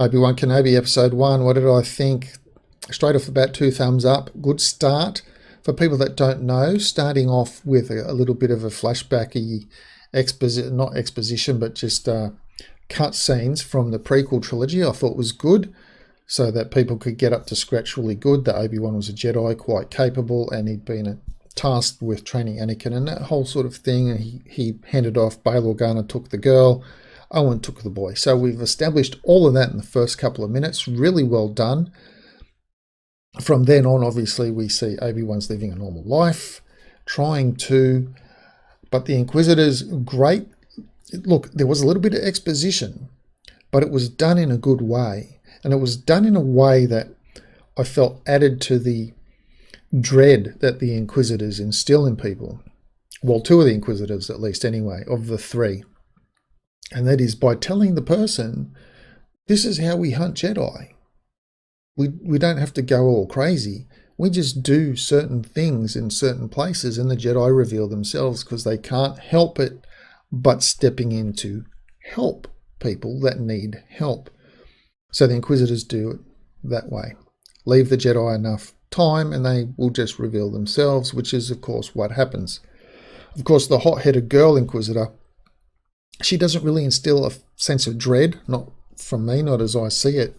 Obi-Wan Kenobi Episode 1, what did I think? Straight off the bat, 2 thumbs up. Good start. For people that don't know, starting off with a little bit of a flashbacky not exposition, but just cut scenes from the prequel trilogy, I thought was good, so that people could get up to scratch really good. That Obi-Wan was a Jedi, quite capable, and he'd been tasked with training Anakin and that whole sort of thing. And he handed off. Bail Organa took the girl. Owen took the boy. So we've established all of that in the first couple of minutes. Really well done. From then on, obviously, we see Obi-Wan's living a normal life, trying to, but the Inquisitors, great. Look, there was a little bit of exposition, but it was done in a good way. And it was done in a way that I felt added to the dread that the Inquisitors instill in people. Well, 2 of the Inquisitors, at least anyway, of the 3. And that is by telling the person, this is how we hunt Jedi. We don't have to go all crazy. We just do certain things in certain places, and the Jedi reveal themselves because they can't help it but stepping in to help people that need help. So the Inquisitors do it that way. Leave the Jedi enough time and they will just reveal themselves, which is, of course, what happens. Of course, the hot-headed girl Inquisitor, she doesn't really instill a sense of dread, not from me, not as I see it.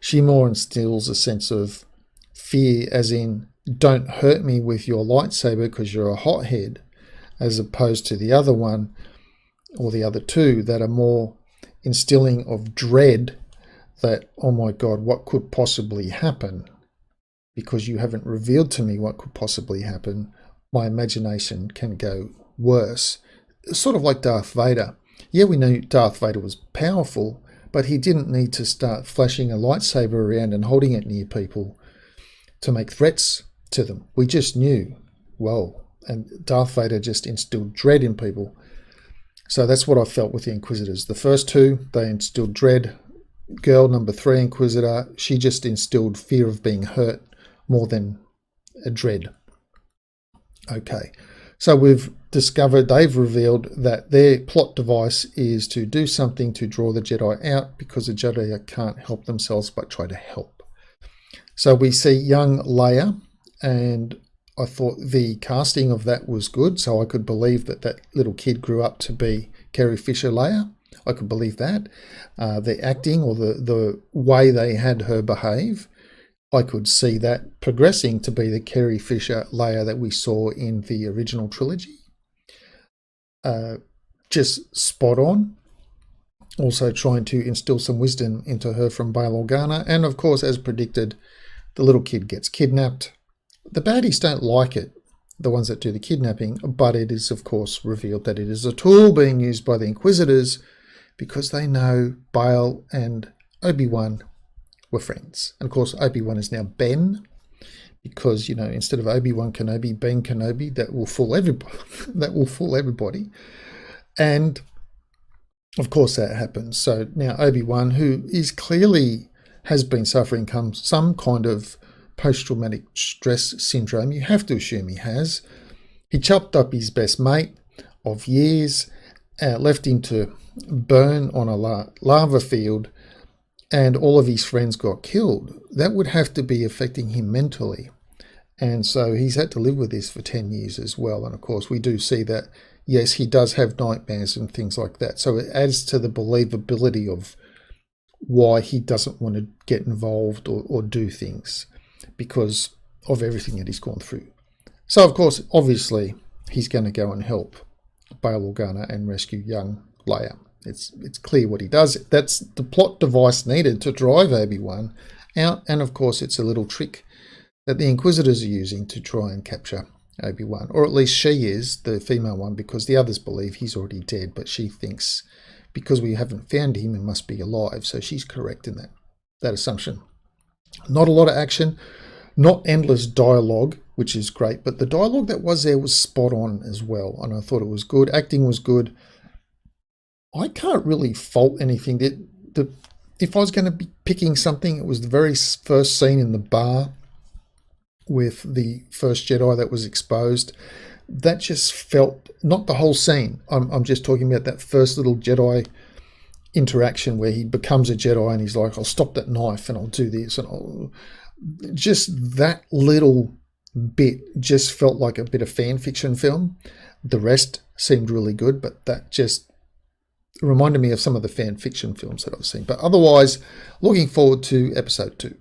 She more instills a sense of fear, as in, don't hurt me with your lightsaber because you're a hothead, as opposed to the other one, or the other 2, that are more instilling of dread, that, oh my God, what could possibly happen? Because you haven't revealed to me what could possibly happen, my imagination can go worse. Sort of like Darth Vader. Yeah, we knew Darth Vader was powerful, but he didn't need to start flashing a lightsaber around and holding it near people to make threats to them. We just knew, well, and Darth Vader just instilled dread in people. So that's what I felt with the Inquisitors. The first 2, they instilled dread. Girl number 3, Inquisitor, she just instilled fear of being hurt more than a dread. Okay, so we've discovered, they've revealed that their plot device is to do something to draw the Jedi out, because the Jedi can't help themselves but try to help. So we see young Leia, and I thought the casting of that was good, so I could believe that that little kid grew up to be Carrie Fisher Leia. I could believe that. The acting, or the way they had her behave, I could see that progressing to be the Carrie Fisher Leia that we saw in the original trilogy. Just spot on. Also trying to instill some wisdom into her from Bail Organa. And of course, as predicted, the little kid gets kidnapped. The baddies don't like it, the ones that do the kidnapping, but it is, of course, revealed that it is a tool being used by the Inquisitors, because they know Bail and Obi-Wan were friends. And of course, Obi-Wan is now Ben, because, you know, instead of Obi-Wan Kenobi, Ben Kenobi, that will fool everybody. That will fool everybody. And of course that happens. So now Obi-Wan, who is clearly has been suffering some kind of post-traumatic stress syndrome, you have to assume he has. He chopped up his best mate of years, left him to burn on a lava field, and all of his friends got killed. That would have to be affecting him mentally. And so he's had to live with this for 10 years as well. And of course, we do see that, yes, he does have nightmares and things like that. So it adds to the believability of why he doesn't want to get involved or do things, because of everything that he's gone through. So, of course, obviously, he's going to go and help Bail Organa and rescue young Leia. It's clear what he does. That's the plot device needed to drive Obi-Wan out. And, of course, it's a little trick that the Inquisitors are using to try and capture Obi-Wan. Or at least she is, the female one, because the others believe he's already dead. But she thinks, because we haven't found him, he must be alive. So she's correct in that assumption. Not a lot of action. Not endless dialogue, which is great, but the dialogue that was there was spot on as well, and I thought it was good. Acting was good. I can't really fault anything. If I was going to be picking something, it was the very first scene in the bar with the first Jedi that was exposed. That just felt, not the whole scene, I'm just talking about that first little Jedi interaction where he becomes a Jedi and he's like, I'll stop that knife and I'll do this, and I'll just that little bit just felt like a bit of fan fiction film. The rest seemed really good, but that just reminded me of some of the fan fiction films that I've seen. But otherwise, looking forward to episode 2.